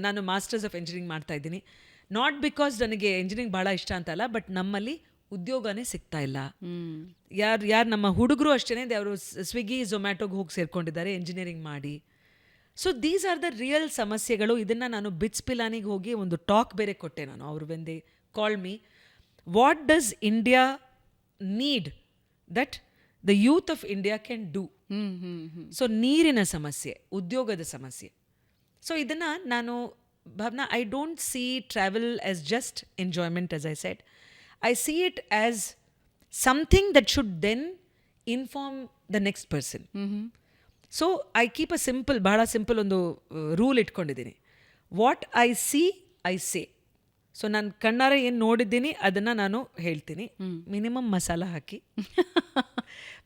ನಾನು masters of engineering ಮಾಡ್ತಾ ಇದ್ದೀನಿ. ನಾಟ್ ಬಿಕಾಸ್ ನನಗೆ ಇಂಜಿನಿಯರಿಂಗ್ ಭಾಳ ಇಷ್ಟ ಅಂತಲ್ಲ, ಬಟ್ ನಮ್ಮಲ್ಲಿ ಉದ್ಯೋಗನೇ ಸಿಗ್ತಾ ಇಲ್ಲ. ಯಾರು ನಮ್ಮ ಹುಡುಗರು ಅಷ್ಟೇ, ಅವರು ಸ್ವಿಗ್ಗಿ ಝೊಮ್ಯಾಟೋಗೆ ಹೋಗಿ ಸೇರ್ಕೊಂಡಿದ್ದಾರೆ ಇಂಜಿನಿಯರಿಂಗ್ ಮಾಡಿ. So these are the real ಸಮಸ್ಯೆಗಳು. ಇದನ್ನು ನಾನು ಬಿಟ್ಸ್ ಪಿಲಾನಿಗೆ ಹೋಗಿ ಒಂದು ಟಾಕ್ ಬೇರೆ ಕೊಟ್ಟೆ ನಾನು. ಅವರು when they call me, what does India need that the youth of India can do. So ನೀರಿನ ಸಮಸ್ಯೆ, ಉದ್ಯೋಗದ ಸಮಸ್ಯೆ. ಸೊ ಇದನ್ನು ನಾನು Bhavana, I don't see travel as just enjoyment, as I said. I see it as something that should then inform the next person. So I keep a simple, ಬಹಳ simple ಒಂದು rule ಇಟ್ಕೊಂಡಿದ್ದೀನಿ. What I see I say. So ನಾನು ಕಣ್ಣಾರೆ ಏನು ನೋಡಿದ್ದೀನಿ ಅದನ್ನು ನಾನು ಹೇಳ್ತೀನಿ, ಮಿನಿಮಮ್ ಮಸಾಲ ಹಾಕಿ.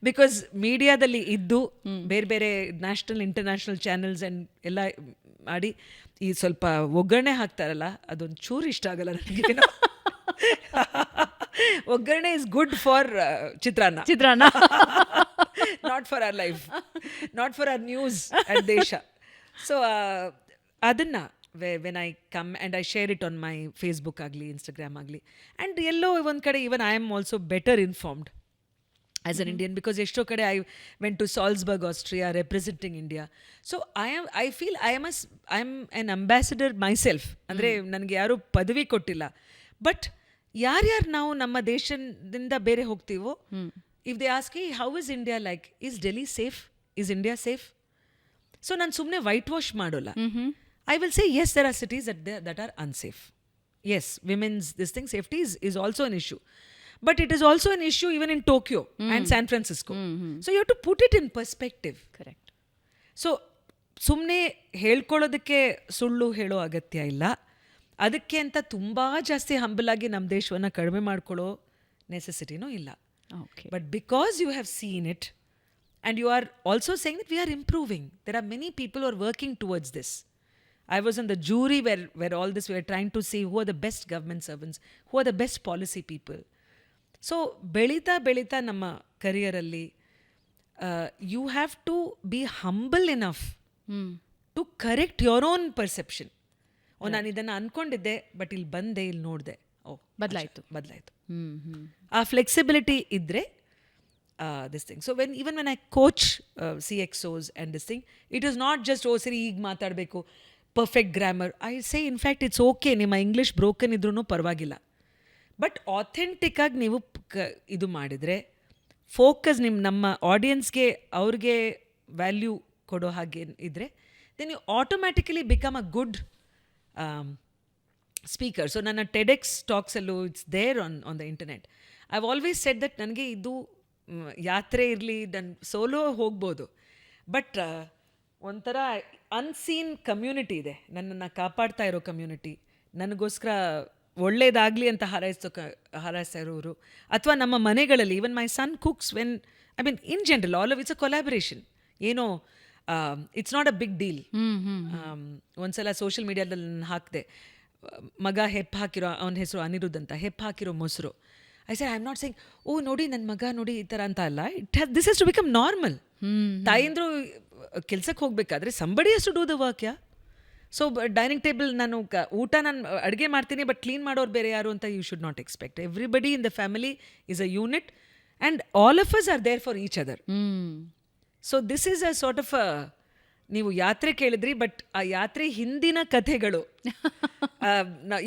ಬಿಕಾಸ್ ಮೀಡಿಯಾದಲ್ಲಿ ಇದ್ದು ಬೇರೆ ಬೇರೆ ನ್ಯಾಷನಲ್ ಇಂಟರ್ನ್ಯಾಷನಲ್ ಚಾನೆಲ್ಸ್ ಆ್ಯಂಡ್ ಎಲ್ಲ ಮಾಡಿ ಈ ಸ್ವಲ್ಪ ಒಗ್ಗರಣೆ ಹಾಕ್ತಾರಲ್ಲ, ಅದೊಂದು ಚೂರು ಇಷ್ಟ ಆಗಲ್ಲ ನನಗೆ. ಒಗ್ಗರಣೆ is good for chitranna, not for our life, not for our news and ದೇಶ. ಸೊ ಅದನ್ನು when I come and I share it on my Facebook ಆಗಲಿ ಇನ್ಸ್ಟಾಗ್ರಾಮ್ ಆಗಲಿ, ಆ್ಯಂಡ್ ಎಲ್ಲೋ ಒಂದು ಕಡೆ even I am also better informed as an Indian, because ಎಷ್ಟೋ ಕಡೆ I went to Salzburg, Austria, representing India. So I feel I am an ambassador myself. ಅಂದರೆ ನನಗೆ ಯಾರೂ ಪದವಿ ಕೊಟ್ಟಿಲ್ಲ, ಬಟ್ ಯಾರ್ಯಾರು ನಾವು ನಮ್ಮ ದೇಶದಿಂದ ಬೇರೆ ಹೋಗ್ತೀವೋ, if they ask how is India like, is Delhi safe, is India safe? So ನಾನು ಸುಮ್ಮನೆ ವೈಟ್ ವಾಶ್ ಮಾಡೋಲ್ಲ. I will say yes, there are cities that are unsafe. Yes, women's this thing, safety is also an issue. But it is also an issue even in Tokyo and San Francisco. So you have to put it in perspective. Correct. So ಸುಮ್ಮನೆ ಹೇಳ್ಕೊಳ್ಳೋದಕ್ಕೆ ಸುಳ್ಳು ಹೇಳೋ ಅಗತ್ಯ ಇಲ್ಲ. ಅದಕ್ಕೆ ಅಂತ ತುಂಬ ಜಾಸ್ತಿ ಹಂಬಲಾಗಿ ನಮ್ಮ ದೇಶವನ್ನು ಕಡಿಮೆ ಮಾಡ್ಕೊಳ್ಳೋ ನೆಸೆಸಿಟಿನೂ ಇಲ್ಲ. But because you have seen it and you are also saying that we are improving, there are many people who are working towards this. I was in the jury where all this we were trying to see who are the best government servants, who are the best policy people. So ಬೆಳೀತಾ ನಮ್ಮ ಕರಿಯರಲ್ಲಿ you have to be humble enough to correct your own perception. ನಾನು ಇದನ್ನು ಅಂದ್ಕೊಂಡಿದ್ದೆ, but ಇಲ್ಲಿ ಬಂದೆ, ಇಲ್ಲಿ ನೋಡಿದೆ, ಬದಲಾಯಿತು. ಆ ಫ್ಲೆಕ್ಸಿಬಿಲಿಟಿ ಇದ್ದರೆ this thing. So when I coach CXOs and this thing, it is not just ಸರಿ ಈಗ ಮಾತಾಡಬೇಕು, perfect grammar. I say in fact it's okay, ನಿಮ್ಮ ಇಂಗ್ಲೀಷ್ ಬ್ರೋಕನ್ ಇದ್ರೂ ಪರವಾಗಿಲ್ಲ, ಬಟ್ ಆಥೆಂಟಿಕ್ಕಾಗಿ ನೀವು ಇದು ಮಾಡಿದರೆ, ಫೋಕಸ್ ನಮ್ಮ ಆಡಿಯನ್ಸ್ಗೆ ಅವ್ರಿಗೆ ವ್ಯಾಲ್ಯೂ ಕೊಡೋ ಹಾಗೆ ಇದ್ದರೆ, then you automatically become a good speaker. So ನನ್ನ ಟೆಡೆಕ್ಸ್ ಟಾಕ್ಸಲ್ಲೂ it's there on the internet. I have always said that ನನಗೆ ಇದು ಯಾತ್ರೆ ಇರಲಿ, ನಾನು ಸೋಲೋ ಹೋಗ್ಬೋದು, ಬಟ್ ಒಂಥರ ಅನ್ಸೀನ್ ಕಮ್ಯುನಿಟಿ ಇದೆ, ನನ್ನನ್ನು ಕಾಪಾಡ್ತಾ ಇರೋ ಕಮ್ಯುನಿಟಿ, ನನಗೋಸ್ಕರ ಒಳ್ಳೇದಾಗಲಿ ಅಂತ ಹಾರೈಸ್ತಾ ಇರೋರು. ಅಥವಾ ನಮ್ಮ ಮನೆಗಳಲ್ಲಿ even my son cooks when I mean in general all of it's a collaboration. ಏನೋ it's not a big deal. ಒಂದ್ಸಲ ಸೋಷಿಯಲ್ ಮೀಡಿಯಾದಲ್ಲಿ ನಾನು ಹಾಕಿದೆ, ಮಗ ಹೆಪ್ಪು ಹಾಕಿರೋ, ಅವನ ಹೆಸರು ಅನಿರುದ್ಧ್ ಅಂತ, ಹೆಪ್ಪು ಹಾಕಿರೋ ಮೊಸರು. I said I am not saying ಓ ನೋಡಿ ನನ್ನ ಮಗ ನೋಡಿ ಈ ಥರ ಅಂತ ಅಲ್ಲ. This has to become normal. ತಾಯಿಂದ್ರು ಕೆಲ್ಸಕ್ಕೆ ಹೋಗ್ಬೇಕಾದ್ರೆ somebody has to do the work. So dining table ನಾನು ಊಟ ನಾನು ಅಡುಗೆ ಮಾಡ್ತೀನಿ, ಬಟ್ ಕ್ಲೀನ್ ಮಾಡೋರು ಬೇರೆ ಯಾರು ಅಂತ you should not expect. Everybody in the family is a unit and all of us are there for each other. So this is a sort of ನೀವು ಯಾತ್ರೆ ಕೇಳಿದ್ರಿ, ಬಟ್ ಆ ಯಾತ್ರೆ ಹಿಂದಿನ ಕಥೆಗಳು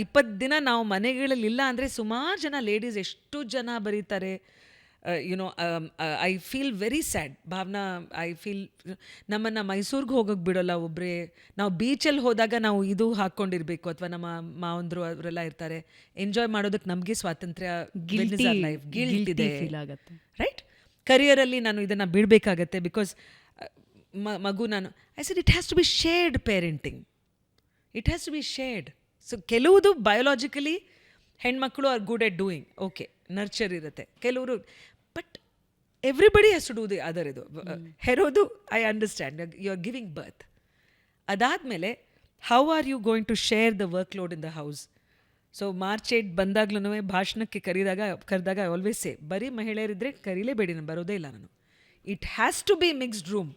20 ದಿನ ನಾವು ಮನೆಗಳಲ್ಲಿ ಇಲ್ಲ ಅಂದರೆ ಸುಮಾರು ಜನ ಲೇಡೀಸ್ ಎಷ್ಟು ಜನ ಬರೀತಾರೆ. I feel very sad Bhavana. I feel ನಮ್ಮನ್ನು ಮೈಸೂರಿಗೆ ಹೋಗೋಕ್ಕೆ ಬಿಡೋಲ್ಲ ಒಬ್ಬರೇ. ನಾವು ಬೀಚಲ್ಲಿ ಹೋದಾಗ ನಾವು ಇದು ಹಾಕ್ಕೊಂಡಿರ್ಬೇಕು, ಅಥವಾ ನಮ್ಮ ಮಾವಂದರು ಅವರೆಲ್ಲ ಇರ್ತಾರೆ, ಎಂಜಾಯ್ ಮಾಡೋದಕ್ಕೆ ನಮಗೆ ಸ್ವಾತಂತ್ರ್ಯ, ಲೈಫ್ ಗಿಲ್ಟ್ ಇದೆ, ರೈಟ್? ಕರಿಯರಲ್ಲಿ ನಾನು ಇದನ್ನು ಬಿಡಬೇಕಾಗತ್ತೆ ಬಿಕಾಸ್ ಮಗು ನಾನು I said it has to be shared parenting. It has to be shared. So ಕೆಲವುದು ಬಯೋಲಾಜಿಕಲಿ ಹೆಣ್ಮಕ್ಳು are good at doing, okay, nurture ಇರುತ್ತೆ. ಕೆಲವರು, but everybody has to do the other. ಇದು ಹೆರೋದು I understand, you are giving birth. ಅದಾದಮೇಲೆ how are you going to share the work load in the house? So March 8 ಬಂದಾಗ್ಲೂ ಭಾಷಣಕ್ಕೆ ಕರೆದಾಗ I always say, ಬರೀ ಮಹಿಳೆಯರಿದ್ದರೆ ಕರೀಲೇಬೇಡಿ, ನಾನು ಬರೋದೇ ಇಲ್ಲ ನಾನು. It has to be mixed room.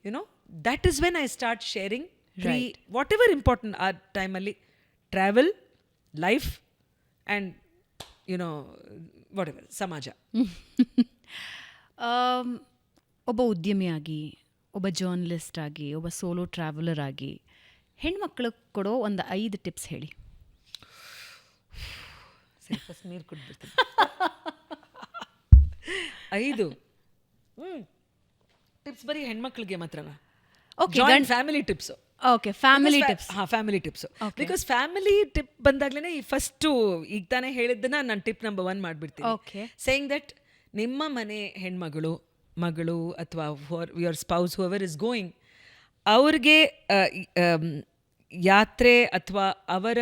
You know, that is when I start sharing whatever important ಆ ಟೈಮಲ್ಲಿ travel, life and you know whatever ಸಮಾಜ. ಒಬ್ಬ ಉದ್ಯಮಿಯಾಗಿ, ಒಬ್ಬ ಜರ್ನಲಿಸ್ಟ್ ಆಗಿ, ಒಬ್ಬ ಸೋಲೋ ಟ್ರಾವೆಲರ್ ಆಗಿ ಹೆಣ್ಮಕ್ಳಿಗೆ ಕೊಡೋ ಒಂದು 5 ಟಿಪ್ಸ್ ಹೇಳಿ. ಫಸ್ಟ್ ನೀರು ಕುಡ್ಬಿಡ್ತೀನಿ. 5 ಟಿಪ್ಸ್ ಬರೀ ಹೆಣ್ಮಕ್ಳಿಗೆ ಮಾತ್ರನಾ? Family tips. Okay, family tips. ಹಾಂ, family tips. Because family tip ಬಂದಾಗ್ಲೇ ಈ ಫಸ್ಟು ಈಗ ತಾನೇ ಹೇಳಿದ್ದನ್ನ ನಾನು ಟಿಪ್ ನಂಬರ್ 1 ಮಾಡಿಬಿಡ್ತೀನಿ. ಓಕೆ, ಸೇಯಿಂಗ್ ದಟ್ ನಿಮ್ಮ ಮನೆ ಹೆಣ್ಮಗಳು, ಮಗಳು ಅಥವಾ your spouse whoever is going, ಅವ್ರಿಗೆ ಯಾತ್ರೆ ಅಥವಾ ಅವರ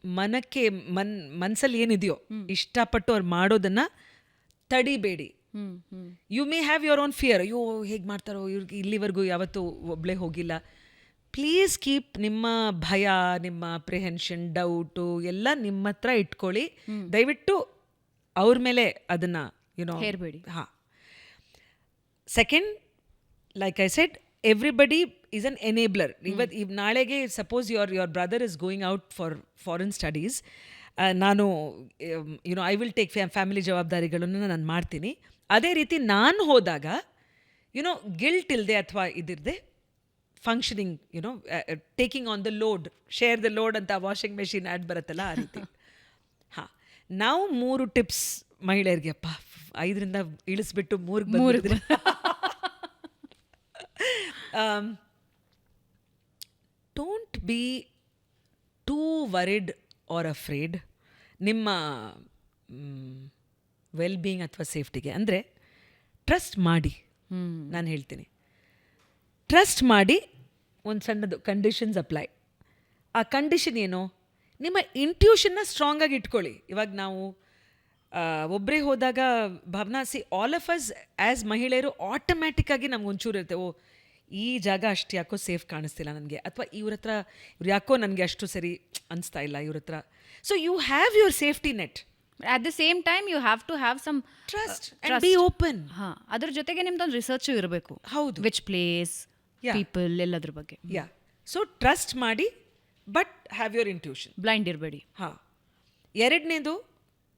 ಮನಕ್ಕೆ ಮನಸ್ಸಲ್ಲಿ ಏನಿದೆಯೋ ಇಷ್ಟಪಟ್ಟು ಅವ್ರು ಮಾಡೋದನ್ನ ತಡಿಬೇಡಿ. You may have your own fear. ಅಯ್ಯೋ ಹೇಗೆ ಮಾಡ್ತಾರೋ, ಇವ್ರಿಗೆ ಇಲ್ಲಿವರೆಗೂ ಯಾವತ್ತೂ ಒಬ್ಬಳೇ ಹೋಗಿಲ್ಲ. ಪ್ಲೀಸ್ ಕೀಪ್ ನಿಮ್ಮ ಭಯ, ನಿಮ್ಮ ಅಪ್ರಿಹೆನ್ಷನ್, ಡೌಟು ಎಲ್ಲ ನಿಮ್ಮ ಹತ್ರ ಇಟ್ಕೊಳ್ಳಿ. ದಯವಿಟ್ಟು ಅವ್ರ ಮೇಲೆ ಅದನ್ನು ಹೇರಬೇಡಿ. ಹಾಂ. Second, like I said, everybody is an enabler. ನಾಳೆಗೆ suppose your brother is going out for foreign studies, ನಾನು ಐ ವಿಲ್ ಟೇಕ್ ಫ್ಯಾಮಿಲಿ ಜವಾಬ್ದಾರಿಗಳನ್ನು ನಾನು ಮಾಡ್ತೀನಿ. ಅದೇ ರೀತಿ ನಾನು ಹೋದಾಗ ಗಿಲ್ಟ್ ಇಲ್ಲದೆ ಅಥವಾ ಇದಿರದೆ functioning, taking on the load, share the load ಅಂತ ವಾಷಿಂಗ್ ಮೆಷಿನ್ ಆ್ಯಡ್ ಬರುತ್ತಲ್ಲ, ಆ ರೀತಿ. ಹಾಂ, ನಾವು 3 ಟಿಪ್ಸ್ ಮಹಿಳೆಯರಿಗೆ, ಅಪ್ಪ 5ರಿಂದ ಇಳಿಸ್ಬಿಟ್ಟು 3ಗೆ ಬಂದಿದ್ರೆ. Don't be too worried or afraid ನಿಮ್ಮ ವೆಲ್ ಬೀಯಿಂಗ್ ಅಥವಾ ಸೇಫ್ಟಿಗೆ. ಅಂದರೆ ಟ್ರಸ್ಟ್ ಮಾಡಿ, ನಾನು ಹೇಳ್ತೀನಿ, ಟ್ರಸ್ಟ್ ಮಾಡಿ. ಒಂದು ಸಣ್ಣದು ಕಂಡೀಷನ್ಸ್ ಅಪ್ಲೈ. ಆ ಕಂಡೀಷನ್ ಏನು? ನಿಮ್ಮ ಇಂಟ್ಯೂಷನ್ನ ಸ್ಟ್ರಾಂಗಾಗಿ ಇಟ್ಕೊಳ್ಳಿ. ಇವಾಗ ನಾವು ಒಬ್ಬರೇ ಹೋದಾಗ Bhavana, all of us as ಮಹಿಳೆಯರು ಆಟೋಮ್ಯಾಟಿಕ್ಕಾಗಿ ನಮ್ಗೆ ಒಂಚೂರು ಇರುತ್ತೆ, ಓ ಈ ಜಾಗ ಅಷ್ಟು ಯಾಕೋ ಸೇಫ್ ಕಾಣಿಸ್ತಿಲ್ಲ ನನಗೆ, ಅಥವಾ ಇವ್ರ ಹತ್ರ ಇವ್ರು ಯಾಕೋ ನನಗೆ ಅಷ್ಟು ಸರಿ ಅನಿಸ್ತಾ ಇಲ್ಲ ಇವ್ರ ಹತ್ರ. So you have your safety net. At the same time you have to have some trust and be open. ಹಾಂ, ಅದ್ರ ಜೊತೆಗೆ ನಿಮ್ದೊಂದು ರಿಸರ್ಚು ಇರಬೇಕು. ಹೌದು, ವಿಚ್ ಪ್ಲೇಸ್, ಪೀಪಲ್, ಎಲ್ಲದ್ರ ಬಗ್ಗೆ. ಯಾ, ಸೊ ಟ್ರಸ್ಟ್ ಮಾಡಿ, but have your intuition. Blind ಇರಬೇಡಿ. ಹಾಂ. ಎರಡನೇದು,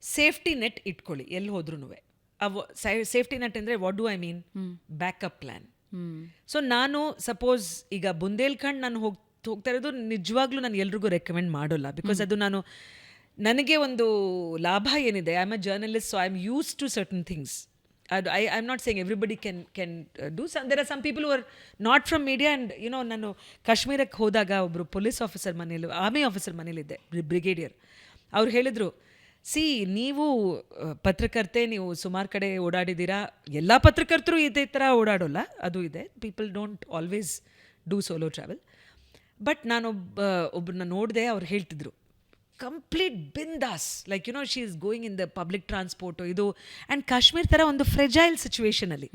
ಸೇಫ್ಟಿ ನೆಟ್ ಇಟ್ಕೊಳ್ಳಿ ಎಲ್ಲಿ ಹೋದ್ರೂ. ಸೇಫ್ಟಿ ನೆಟ್ ಅಂದರೆ what do I mean? Backup plan. So ನಾನು ಸಪೋಸ್ ಈಗ ಬುಂದೇಲ್ಖಂಡ್ ನಾನು ಹೋಗ್ತಾ ಇರೋದು ನಿಜವಾಗ್ಲೂ ನಾನು ಎಲ್ರಿಗೂ ರೆಕಮೆಂಡ್ ಮಾಡೋಲ್ಲ. ಬಿಕಾಸ್ ಅದು ನನಗೆ ಒಂದು ಲಾಭ ಏನಿದೆ, I am a journalist, so I am use to certain things. I am not saying everybody can do some. There are some people who are not from media. And ನಾನು ಕಾಶ್ಮೀರಕ್ಕೆ ಹೋದಾಗ ಒಬ್ಬರು ಪೊಲೀಸ್ ಆಫೀಸರ್ ಮನೇಲಿ, army officer ಮನೇಲಿದ್ದೆ, brigadier. ಅವ್ರು ಹೇಳಿದರು, ನೀವು ಪತ್ರಕರ್ತೆ, ನೀವು ಸುಮಾರು ಕಡೆ ಓಡಾಡಿದ್ದೀರಾ. ಎಲ್ಲ ಪತ್ರಕರ್ತರು ಇದೇ ಥರ ಓಡಾಡೋಲ್ಲ, ಅದು ಇದೆ. People don't always do solo travel. But ಒಬ್ಬರನ್ನ ನೋಡಿದೆ, ಅವ್ರು ಹೇಳ್ತಿದ್ರು, ಕಂಪ್ಲೀಟ್ ಬಿಂದಾಸ್, like she is going in the public transport ಇದು. ಆ್ಯಂಡ್ ಕಾಶ್ಮೀರ್ ಥರ ಒಂದು ಫ್ರೆಜೈಲ್ ಸಿಚುವೇಶನಲ್ಲಿ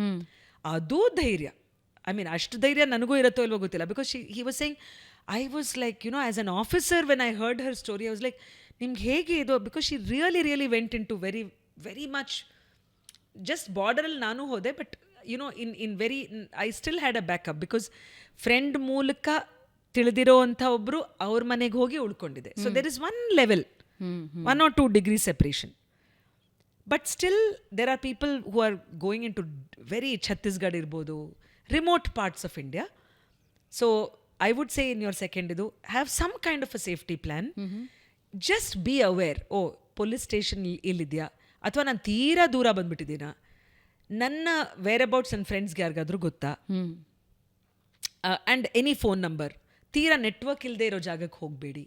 ಅದು ಧೈರ್ಯ. ಐ ಮೀನ್ ಅಷ್ಟು ಧೈರ್ಯ ನನಗೂ ಇರುತ್ತೋ ಇಲ್ವೋ ಗೊತ್ತಿಲ್ಲ. Because he was saying, I was like as an officer when I heard her story, I was like, ನಿಮ್ಗೆ ಹೇಗೆ ಇದು? Because she really went in to very very much. Just ಬಾರ್ಡರಲ್ಲಿ ನಾನು ಹೋದೆ, but in very I still had a backup. Because friend ಮೂಲಕ ತಿಳಿದಿರೋ ಅಂಥ ಒಬ್ಬರು ಅವ್ರ ಮನೆಗೆ ಹೋಗಿ ಉಳ್ಕೊಂಡಿದೆ. So there is 1 level, 1 or 2 degree separation. But still there are people who are going in to very Chhattisgarh ಇರ್ಬೋದು, remote parts of India. So I would say in your second ಇದು, have some kind of a safety plan. Just be aware. Oh, police station ಇಲ್ಲಿದೆಯಾ, ಅಥವಾ ನಾನು ತೀರಾ ದೂರ ಬಂದುಬಿಟ್ಟಿದ್ದೀನಾ, ನನ್ನ wear ಅಬೌಟ್ಸ್ ನನ್ನ ಫ್ರೆಂಡ್ಸ್ಗೆ ಯಾರಿಗಾದ್ರೂ ಗೊತ್ತಾ, ಆ್ಯಂಡ್ ಎನಿ ಫೋನ್ ನಂಬರ್. ತೀರಾ ನೆಟ್ವರ್ಕ್ ಇಲ್ಲದೆ ಇರೋ ಜಾಗಕ್ಕೆ ಹೋಗಬೇಡಿ.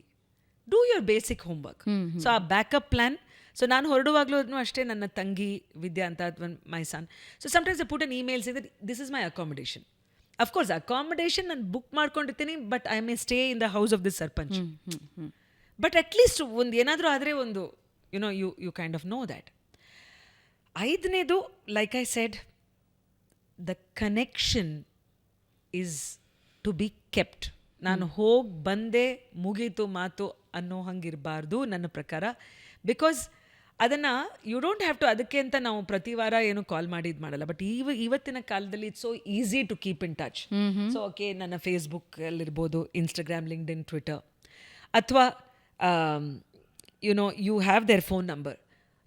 Do your basic homework. So ಆ ಬ್ಯಾಕಪ್ ಪ್ಲ್ಯಾನ್. ಸೊ ನಾನು ಹೊರಡುವಾಗಲೂ ಅಷ್ಟೇ, ನನ್ನ ತಂಗಿ ವಿದ್ಯಾ ಅಂತ, ಅಥವಾ my son. So sometimes I put an emails in that this is my accommodation. Of course accommodation ನಾನು ಬುಕ್ ಮಾಡ್ಕೊಂಡಿರ್ತೀನಿ, but I may stay in the house of this sarpanch. But at least ಒಂದು ಏನಾದರೂ ಆದರೆ ಒಂದು you kind of know that. 5ನೇದು, like I said, the connection is to be kept. ನಾನು ಹೋಗಿ ಬಂದೆ ಮುಗೀತು ಮಾತು ಅನ್ನೋ ಹಂಗಿರಬಾರ್ದು ನನ್ನ ಪ್ರಕಾರ. ಬಿಕಾಸ್ ಅದನ್ನು ಯು ಡೋಂಟ್ ಹ್ಯಾವ್ ಟು, ಅದಕ್ಕೆ ಅಂತ ನಾವು ಪ್ರತಿ ವಾರ ಏನು ಕಾಲ್ ಮಾಡಿ ಇದು ಮಾಡಲ್ಲ. ಬಟ್ ಇವತ್ತಿನ ಕಾಲದಲ್ಲಿ it's so easy to keep in touch. So okay, ನನ್ನ ಫೇಸ್ಬುಕ್ಕಲ್ಲಿರ್ಬೋದು, ಇನ್ಸ್ಟಾಗ್ರಾಮ್, ಲಿಂಕ್ಡ್ಇನ್, ಟ್ವಿಟರ್, ಅಥವಾ you have their phone number.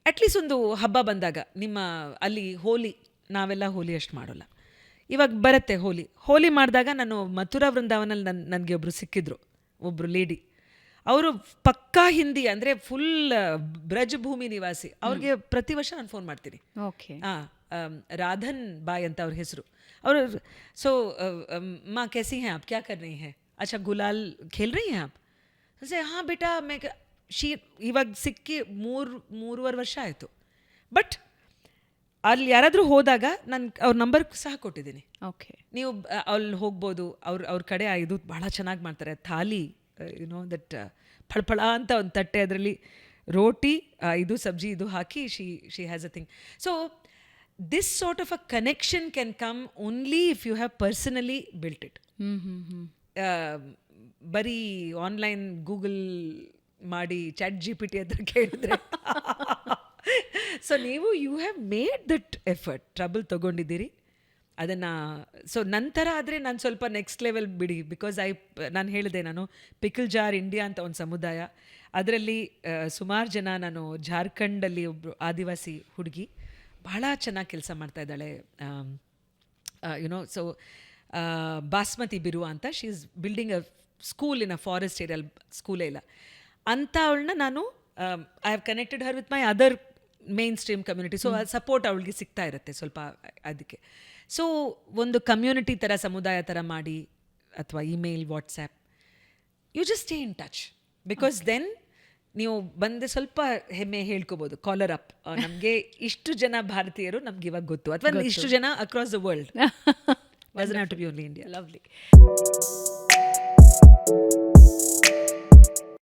At least ಒಂದು ಹಬ್ಬ ಬಂದಾಗ ನಿಮ್ಮ ಅಲ್ಲಿ ಹೋಲಿ, ನಾವೆಲ್ಲ ಹೋಲಿ ಅಷ್ಟು ಮಾಡೋಲ್ಲ, ಇವಾಗ ಬರುತ್ತೆ ಹೋಲಿ ಮಾಡಿದಾಗ ನಾನು ಮಥುರಾ ವೃಂದಾವನಲ್ಲಿ ನನಗೆ ಒಬ್ಬರು ಸಿಕ್ಕಿದ್ರು, ಒಬ್ಬರು ಲೇಡಿ. ಅವರು ಪಕ್ಕಾ ಹಿಂದಿ, ಅಂದರೆ ಫುಲ್ ಬ್ರಜಭೂಮಿ ನಿವಾಸಿ. ಅವ್ರಿಗೆ ಪ್ರತಿ ವರ್ಷ ನಾನು ಫೋನ್ ಮಾಡ್ತೀನಿ. ಓಕೆ. ರಾಧನ್ ಬಾಯ್ ಅಂತ ಅವ್ರ ಹೆಸರು. ಅವರು ಸೊ ಮಾ कैसी हैं आप, क्या कर रही हैं, अच्छा गुलाल खेल रही हैं आप, से हाँ बेटा मैं ಇವಾಗ ಸಿಕ್ಕಿ ಮೂರುವರೆ ವರ್ಷ ಆಯಿತು. ಬಟ್ ಅಲ್ಲಿ ಯಾರಾದರೂ ಹೋದಾಗ ನಾನು ಅವ್ರ ನಂಬರ್ ಸಹ ಕೊಟ್ಟಿದ್ದೀನಿ. ಓಕೆ. ನೀವು ಅಲ್ಲಿ ಹೋಗ್ಬೋದು. ಅವ್ರ ಕಡೆ ಇದು ಭಾಳ ಚೆನ್ನಾಗಿ ಮಾಡ್ತಾರೆ, ಥಾಲಿ, ದಟ್ ಫಳಫಳ ಅಂತ ಒಂದು ತಟ್ಟೆ, ಅದರಲ್ಲಿ ರೋಟಿ, ಇದು ಸಬ್ಜಿ, ಇದು ಹಾಕಿ she has a thing. So this sort of a connection can come only if you have personally built it. ಬರೀ ಆನ್ಲೈನ್ ಗೂಗಲ್ ಮಾಡಿ ChatGPT ಹತ್ರ ಕೇಳಿದ್ರೆ ಸೊ ನೀವು you have made that effort, trouble ತೊಗೊಂಡಿದ್ದೀರಿ ಅದನ್ನು. ಸೊ ನಂತರ ಆದರೆ ನಾನು ಸ್ವಲ್ಪ ನೆಕ್ಸ್ಟ್ ಲೆವೆಲ್ ಬಿಡಿ, ಬಿಕಾಸ್ ನಾನು ಹೇಳಿದೆ, ನಾನು ಪಿಕಲ್ ಜಾರ್ ಇಂಡಿಯಾ ಅಂತ ಒಂದು ಸಮುದಾಯ, ಅದರಲ್ಲಿ ಸುಮಾರು ಜನ, ನಾನು ಜಾರ್ಖಂಡಲ್ಲಿ ಒಬ್ಬರು ಆದಿವಾಸಿ ಹುಡುಗಿ ಭಾಳ ಚೆನ್ನಾಗಿ ಕೆಲಸ ಮಾಡ್ತಾ ಇದ್ದಾಳೆ, ಸೊ ಬಾಸ್ಮತಿ ಬಿರುವ ಅಂತ. She is building a school in a forest area, ಸ್ಕೂಲೇ ಇಲ್ಲ ಅಂತ. ಅವಳನ್ನ ನಾನು I have connected her with my other main stream community. So support ಅವಳಿಗೆ ಸಿಗ್ತಾ ಇರುತ್ತೆ ಸ್ವಲ್ಪ ಅದಕ್ಕೆ. ಸೊ ಒಂದು ಕಮ್ಯುನಿಟಿ ಥರ, ಸಮುದಾಯ ಥರ ಮಾಡಿ, ಅಥವಾ email, WhatsApp, you just stay in touch. Because then ನೀವು ಬಂದು ಸ್ವಲ್ಪ ಹೆಮ್ಮೆ ಹೇಳ್ಕೋಬೋದು, ಕಾಲರ್ ಅಪ್, ನಮಗೆ ಇಷ್ಟು ಜನ ಭಾರತೀಯರು ನಮ್ಗೆ ಇವಾಗ ಗೊತ್ತು, ಅಥವಾ ಇಷ್ಟು ಜನ across the world. Doesn't have to be only India. Lovely.